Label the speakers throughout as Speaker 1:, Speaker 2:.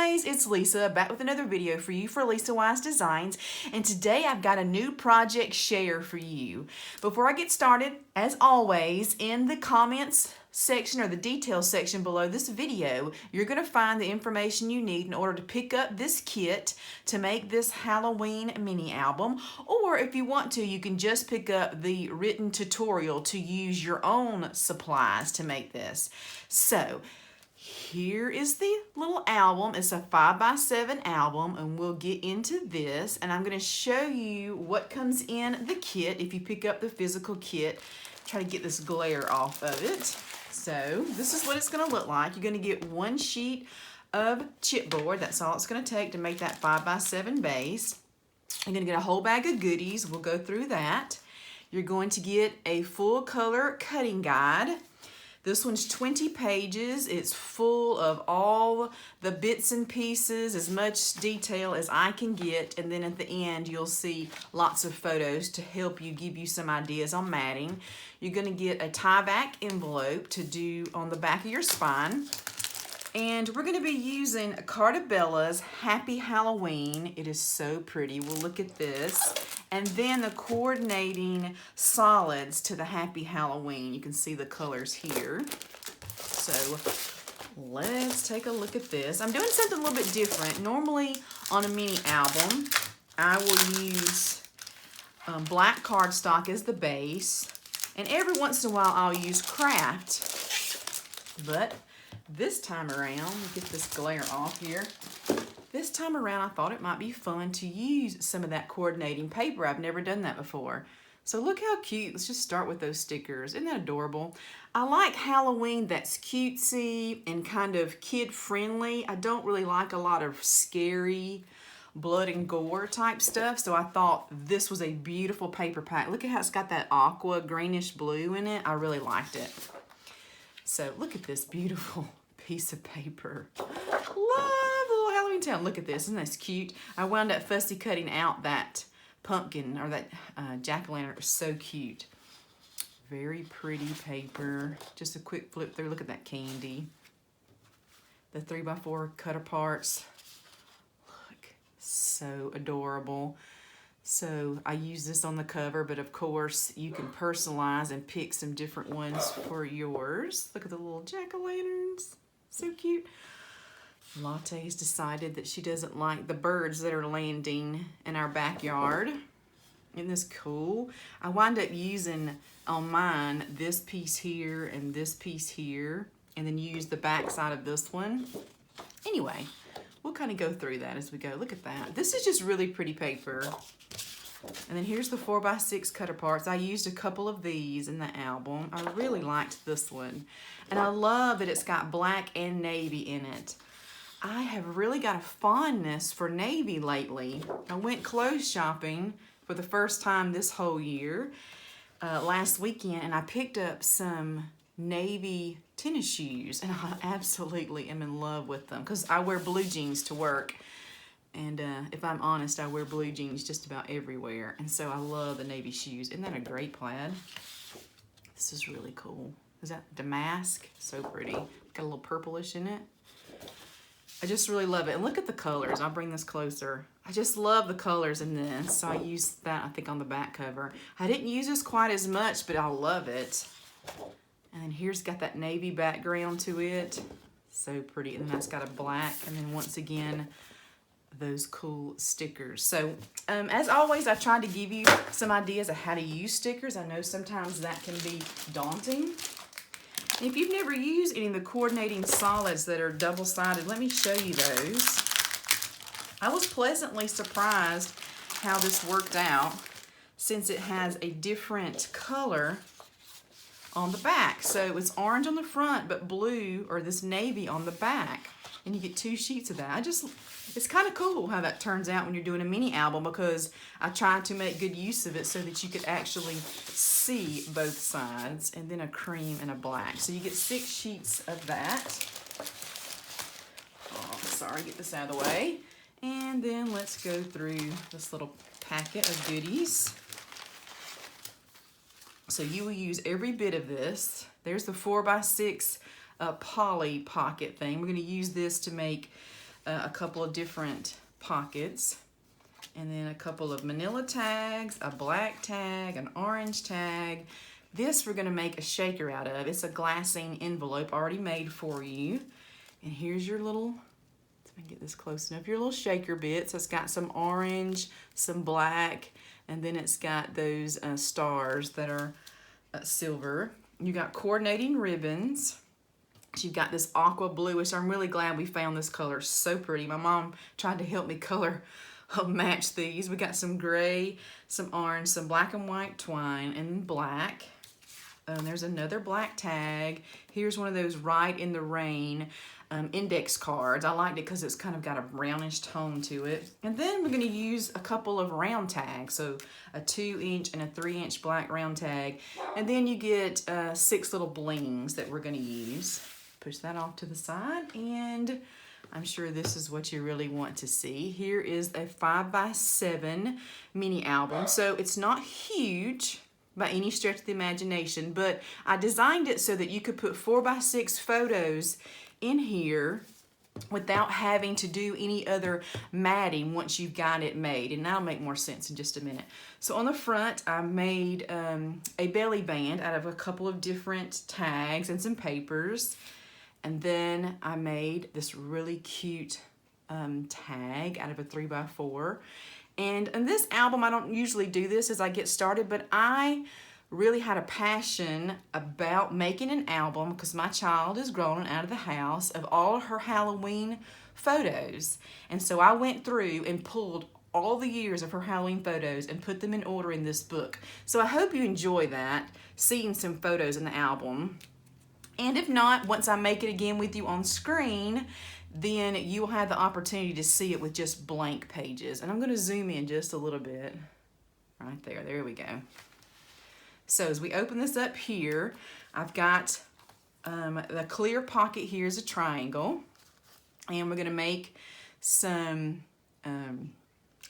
Speaker 1: guys, it's Lisa back with another video for you for Lisa Wise Designs, and today I've got a new project share for you. Before I get started, as always, in the comments section or the details section below this video, you're going to find the information you need in order to pick up this kit to make this Halloween mini album, or if you want to, you can just pick up the written tutorial to use your own supplies to make this. So here is the little album. It's a 5x7 album, and we'll get into this, and I'm going to show you what comes in the kit if you pick up the physical kit. Try to get this glare off of it. So this is what it's going to look like. You're going to get one sheet of chipboard. That's all it's going to take to make that 5x7 base. You're going to get a whole bag of goodies. We'll go through that. You're going to get a full color cutting guide. This one's 20 pages. It's full of all the bits and pieces, as much detail as I can get, and then at the end you'll see lots of photos to help you, give you some ideas on matting. You're going to get a tie-back envelope to do on the back of your spine. And we're going to be using Carta Bella's Happy Halloween. It is so pretty. We'll look at this. And then the coordinating solids to the Happy Halloween. You can see the colors here. So let's take a look at this. I'm doing something a little bit different. Normally on a mini album, I will use black cardstock as the base. And every once in a while I'll use craft. But this time around, let me get this glare off here. This time around, I thought it might be fun to use some of that coordinating paper. I've never done that before. So look how cute. Let's just start with those stickers. Isn't that adorable? I like Halloween that's cutesy and kind of kid-friendly. I don't really like a lot of scary blood and gore type stuff, so I thought this was a beautiful paper pack. Look at how it's got that aqua greenish blue in it. I really liked it. So look at this beautiful piece of paper. Love the little Halloween town. Look at this. Isn't this cute? I wound up fussy cutting out that pumpkin or that jack-o'-lantern. It was so cute. Very pretty paper. Just a quick flip through. Look at that candy. The 3x4 cut aparts. Look, so adorable. So I use this on the cover, but of course you can personalize and pick some different ones for yours. Look at the little jack-o'-lanterns. So cute. Latte's decided that she doesn't like the birds that are landing in our backyard. Isn't this cool? I wind up using on mine this piece here and this piece here, and then use the back side of this one. Anyway, we'll kind of go through that as we go. Look at that. This is just really pretty paper. And then here's the 4x6 cut aparts. I used a couple of these in the album. I really liked this one. And I love that it's got black and navy in it. I have really got a fondness for navy lately. I went clothes shopping for the first time this whole year last weekend, and I picked up some navy tennis shoes, and I absolutely am in love with them because I wear blue jeans to work. And if I'm honest, I wear blue jeans just about everywhere. And so I love the navy shoes. Isn't that a great plaid? This is really cool. Is that damask? So pretty. Got a little purplish in it. I just really love it. And look at the colors. I'll bring this closer. I just love the colors in this. So I used that, I think, on the back cover. I didn't use this quite as much, but I love it. And then here's got that navy background to it. So pretty. And then that's got a black. And then once again, those cool stickers. So as always, I've tried to give you some ideas of how to use stickers. I know sometimes that can be daunting. And if you've never used any of the coordinating solids that are double-sided, let me show you those. I was pleasantly surprised how this worked out since it has a different color on the back. So it's orange on the front, but blue or this navy on the back. And you get 2 sheets of that. It's kind of cool how that turns out when you're doing a mini album, because I tried to make good use of it so that you could actually see both sides, and then a cream and a black. So you get 6 sheets of that. Oh, sorry, get this out of the way. And then let's go through this little packet of goodies. So you will use every bit of this. There's the 4x6 poly pocket thing. We're going to use this to make a couple of different pockets, and then a couple of manila tags, a black tag, an orange tag. This we're gonna make a shaker out of. It's a glassine envelope already made for you. And here's your little, let me get this close enough, your little shaker bits. It's got some orange, some black, and then it's got those stars that are silver. You got coordinating ribbons. You've got this aqua bluish. I'm really glad we found this color. It's so pretty. My mom tried to help me color match these. We got some gray, some orange, some black and white twine, and black. There's another black tag. Here's one of those Rite in the Rain index cards. I liked it because it's kind of got a brownish tone to it. And then we're going to use a couple of round tags. So a 2-inch and a 3-inch black round tag. And then you get 6 little blings that we're going to use. Push that off to the side, and I'm sure this is what you really want to see. Here is a 5x7 mini album. So it's not huge by any stretch of the imagination, but I designed it so that you could put 4x6 photos in here without having to do any other matting once you've got it made. And that'll make more sense in just a minute. So on the front, I made a belly band out of a couple of different tags and some papers. And then I made this really cute tag out of a 3x4. And in this album, I don't usually do this as I get started, but I really had a passion about making an album because my child is grown and out of the house of all her Halloween photos. And so I went through and pulled all the years of her Halloween photos and put them in order in this book. So I hope you enjoy that, seeing some photos in the album. And if not, once I make it again with you on screen, then you will have the opportunity to see it with just blank pages. And I'm going to zoom in just a little bit. Right there. There we go. So as we open this up here, I've got the clear pocket here is a triangle. And we're going to make some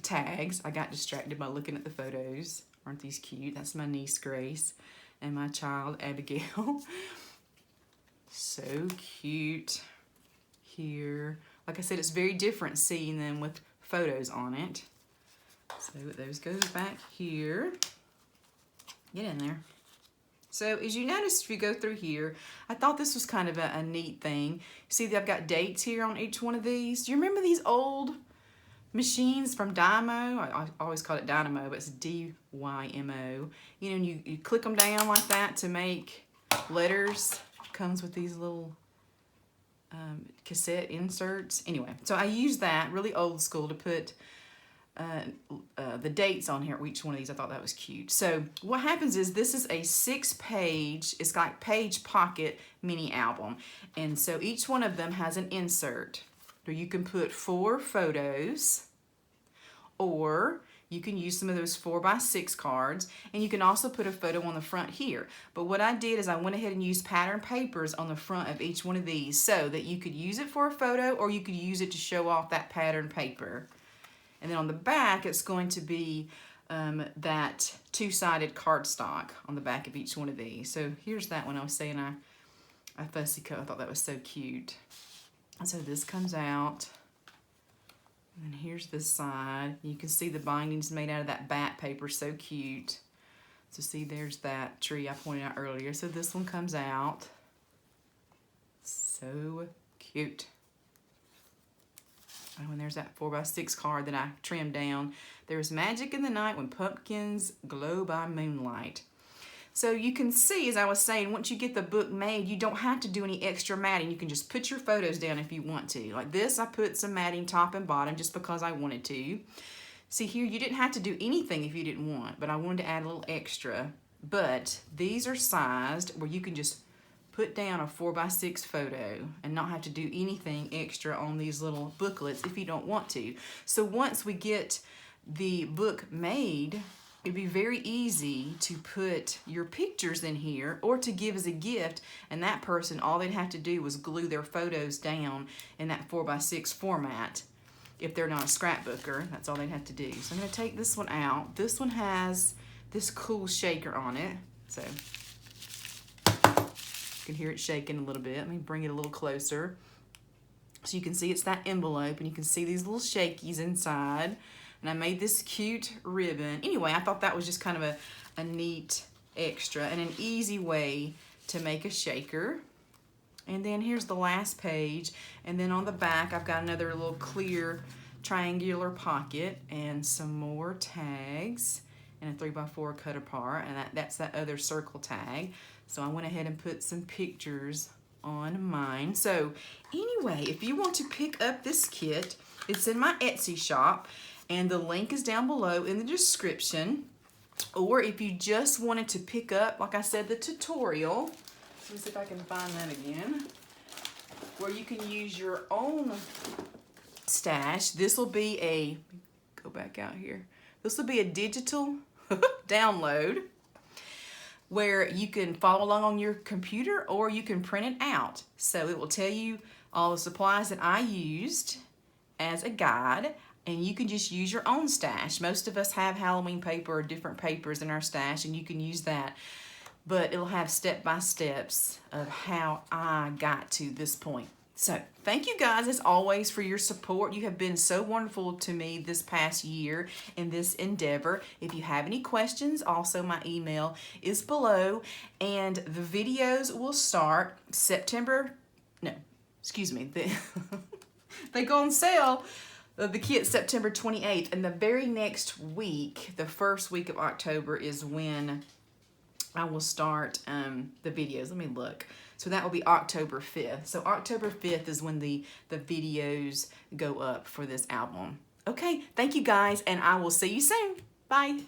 Speaker 1: tags. I got distracted by looking at the photos. Aren't these cute? That's my niece Grace and my child Abigail. So cute here. Like I said, it's very different seeing them with photos on it. So those goes back here. Get in there. So as you notice, if you go through here, I thought this was kind of a neat thing. See that I've got dates here on each one of these. Do you remember these old machines from Dymo? I always call it Dynamo, but it's D-Y-M-O. You know, and you click them down like that to make letters. Comes with these little cassette inserts. Anyway, so I use that, really old school, to put the dates on here at each one of these. I thought that was cute. So what happens is this is a 6-page, it's like page pocket mini album. And so each one of them has an insert where you can put 4 photos, or you can use some of those 4x6 cards, and you can also put a photo on the front here. But what I did is I went ahead and used pattern papers on the front of each one of these so that you could use it for a photo, or you could use it to show off that pattern paper. And then on the back, it's going to be that 2-sided cardstock on the back of each one of these. So here's that one I was saying I fussy cut. I thought that was so cute. And so this comes out. And here's this side. You can see the binding's made out of that bat paper, so cute. So see, there's that tree I pointed out earlier. So this one comes out. So cute. Oh, and there's that 4x6 card that I trimmed down. There's magic in the night when pumpkins glow by moonlight. So you can see, as I was saying, once you get the book made, you don't have to do any extra matting. You can just put your photos down if you want to. Like this, I put some matting top and bottom just because I wanted to. See here, you didn't have to do anything if you didn't want, but I wanted to add a little extra. But these are sized where you can just put down a 4x6 photo and not have to do anything extra on these little booklets if you don't want to. So once we get the book made, it'd be very easy to put your pictures in here or to give as a gift, and that person, all they'd have to do was glue their photos down in that 4x6 format. If they're not a scrapbooker, that's all they'd have to do. So I'm going to take this one out. This one has this cool shaker on it. So you can hear it shaking a little bit. Let me bring it a little closer. So you can see it's that envelope, and you can see these little shakies inside. And I made this cute ribbon. Anyway, I thought that was just kind of a neat extra and an easy way to make a shaker. And then here's the last page. And then on the back, I've got another little clear triangular pocket and some more tags and a 3x4 cut apart. And that's that other circle tag. So I went ahead and put some pictures on mine. So anyway, if you want to pick up this kit, it's in my Etsy shop, and the link is down below in the description. Or if you just wanted to pick up, like I said, the tutorial, let me see if I can find that again, where you can use your own stash. This will be a, go back out here, this will be a digital download where you can follow along on your computer, or you can print it out. So it will tell you all the supplies that I used as a guide, and you can just use your own stash. Most of us have Halloween paper or different papers in our stash, and you can use that. But it'll have step-by-steps of how I got to this point. So thank you guys, as always, for your support. You have been so wonderful to me this past year in this endeavor. If you have any questions, also my email is below. And the videos will start they go on sale, the kit, September 28th. And the very next week, the first week of October, is when I will start the videos. Let me look. So that will be October 5th. So October 5th is when the videos go up for this album. Okay, thank you guys, and I will see you soon. Bye.